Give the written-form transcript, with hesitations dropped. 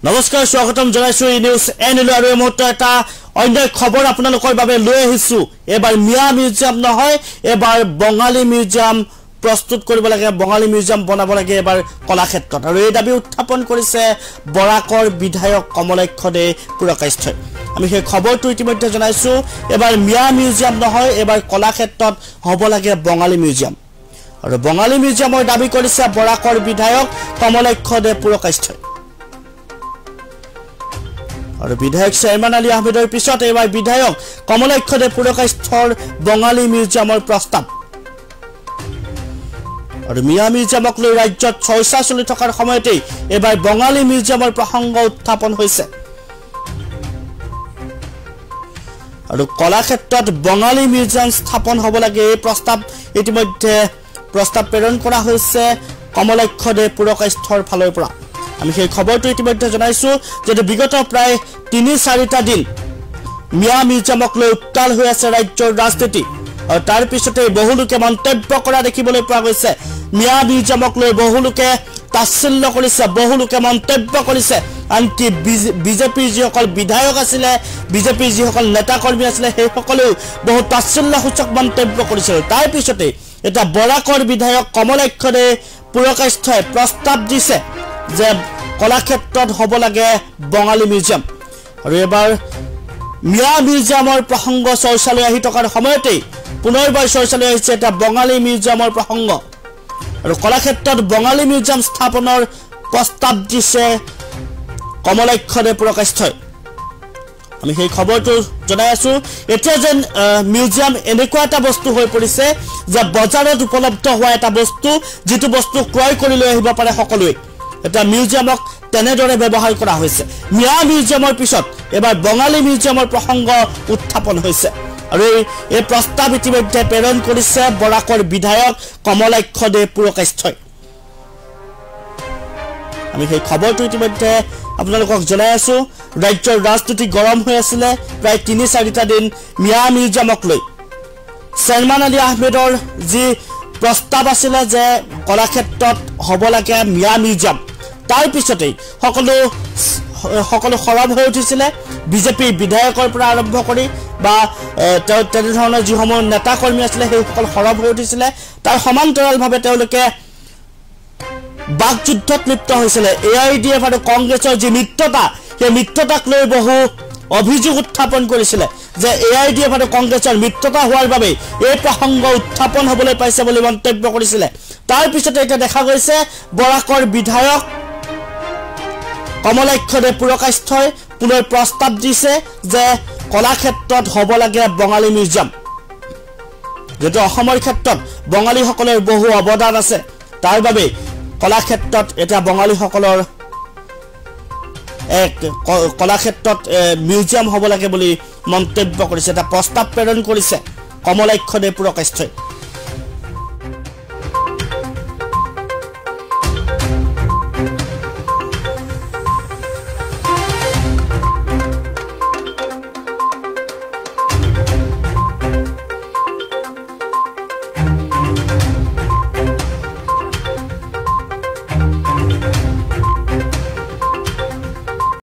নমস্কাৰ স্বাগতম জনাইছো ই নিউজ এনিলো আৰু মুহূৰ্ত এটা অন্য খবৰ আপোনালোকৰ বাবে লৈ আহিছো এবাৰ মিয়া মিউজিয়াম নহয় এবাৰ বঙালী মিউজিয়াম প্ৰস্তুত কৰিব লাগে বঙালী মিউজিয়াম বনাব লাগে এবাৰ কলাক্ষেত্ৰত আৰু এই দাবী উত্থাপন কৰিছে বৰাকৰ বিধায়ক কমলাক্ষ দে পুৰকাষ্ঠই আমি সেই খবৰটো ইতিমধ্যে জনাইছো এবাৰ মিয়া মিউজিয়াম নহয় এবাৰ কলাক্ষেত্ৰত হ'ব লাগে বঙালী মিউজিয়াম আৰু বঙালী মিউজিয়ামৰ দাবী কৰিছে বৰাকৰ বিধায়ক কমলাক্ষ দে পুৰকাষ্ঠই আৰু বিধায়ক চেয়াৰম্যান আলী আহমেদৰ পিছত এবাৰ বিধায়ক কমলাক্ষ দে পুৰকাষ্ঠৰ বঙালী মিউজিয়ামৰ প্ৰস্তাৱ আৰু মিয়া মিউজিয়ামক লৈ ৰাজ্যত চৰ্চা চলি থকাৰ সময়তে এবাৰ বঙালী মিউজিয়ামৰ প্ৰসংগ উত্থাপন হৈছে আৰু কলাক্ষেত্ৰত বঙালী মিউজিয়াম স্থাপন হ'ব লাগে এই প্ৰস্তাৱ ইতিমধ্যে প্ৰস্তাৱ প্ৰেৰণ কৰা হৈছে কমলাক্ষ দে পুৰকাষ্ঠৰ ফালৰ পৰা আমি সেই খবৰটো ইতিমধ্যে জনাইছো যে বিগত প্ৰায় ৩-৪টা দিন মিয়া মিউজিয়ামক লৈ উত্তাল হৈ আছে ৰাজ্যৰ ৰাজনীতি আৰু তাৰ পিছতে বহুলোকে মন্তব্য কৰা দেখিবলৈ পোৱা গৈছে মিয়া মিউজিয়ামক লৈ বহুলোকে তাচ্ছিল্য কৰিছে বহুলোকে মন্তব্য কৰিছে আনকি বিজেপিৰ যিসকল বিধায়ক আছিলে বিজেপিৰ যিসকল নেতা কৰ্মী আছিলে সেই সকলেও বহু তাচ্ছিল্যসূচক মন্তব্য কৰিছিল তাৰ পিছতে এটা বৰাকৰ বিধায়ক কমলাক্ষ দে পুৰকাষ্ঠই প্ৰস্তাৱ দিছে যে কলাক্ষেত্ৰত হ'ব লাগে বঙালী মিউজিয়াম আৰু এবাৰ মিয়া মিউজিয়ামৰ প্ৰসংগ চৰ্চালৈ আহি থকাৰ সময়তে পুনৰবাৰ চৰ্চালৈ আহিছে এটা বঙালী মিউজিয়ামৰ প্ৰসংগ আৰু কলাক্ষেত্ৰত বঙালী মিউজিয়াম স্থাপনৰ প্ৰস্তাৱ দিছে কমলাক্ষ দে পুৰকাষ্ঠই আমি সেই খবৰটো জনাই আছো এতিয়া যেন মিউজিয়াম এনেকুৱা এটা বস্তু হৈ পৰিছে যে বজাৰত উপলব্ধ হোৱা এটা বস্তু যিটো বস্তু ক্ৰয় কৰি লৈ আহিব পাৰে সকলোৱে এটা মিউজিয়ামক তেনেদৰে ব্যৱহাৰ কৰা হৈছে মিয়া মিউজিয়ামৰ পিছত এবাৰ বঙালী মিউজিয়ামৰ প্ৰসংগ উত্থাপন হৈছে আৰু এই প্ৰস্তাৱ ইতিমধ্যে প্ৰেৰণ কৰিছে বৰাকৰ বিধায়ক কমলাক্ষ দে পুৰকাষ্ঠই আমি সেই খবৰটো ইতিমধ্যে আপোনালোকক জনাই আছো ৰাজ্যৰ ৰাজনীতি গৰম হৈ আছিল প্ৰায় ৩-৪টা দিন মিয়া মিউজিয়ামক লৈ চেয়াৰম্যান আলী আহমেদৰ যি প্ৰস্তাৱ আছিল যে কলাক্ষেত্ৰত হ'ব লাগে মিয়া মিউজিয়াম তাৰ পিছতে সকলো খৰম হৈ উঠিছিল বিজেপিৰ বিধায়কৰ পৰা আৰম্ভ কৰি বা তেনেধৰণৰ যিসমূহ নেতা কৰ্মী আছিলে সেই সকল খৰম হৈ উঠিছিল তাৰ সমান্তৰালভাৱে তেওঁলোকে বাকযুদ্ধত লিপ্ত হৈছিল এআইডিএফ আৰু কংগ্ৰেছৰ যি মিত্ৰতা সেই মিত্ৰতাক লৈ বহু অভিযোগ উত্থাপন কৰিছিল যে এআইডিএফ আৰু কংগ্ৰেছৰ মিত্ৰতা হোৱাৰ বাবে এই প্ৰসংগ উত্থাপন হ'বলৈ পাইছে বুলি মন্তব্য কৰিছিল তাৰ পিছতে এটা দেখা গৈছে বৰাকৰ বিধায়ক কমলাক্ষ দে পুৰকাষ্ঠই পুনৰ প্ৰস্তাৱ দিছে যে কলাক্ষেত্ৰত হ'ব লাগে বঙালী মিউজিয়াম যেটো অসমৰ ক্ষেত্ৰত বঙালীসকলৰ বহু অৱদান আছে তাৰ বাবে কলাক্ষেত্ৰত এটা বঙালীসকলৰ এক কলাক্ষেত্ৰত মিউজিয়াম হ'ব লাগে বুলি মন্তব্য কৰিছে এটা প্ৰস্তাৱ প্ৰেৰণ কৰিছে কমলাক্ষ দে পুৰকাষ্ঠই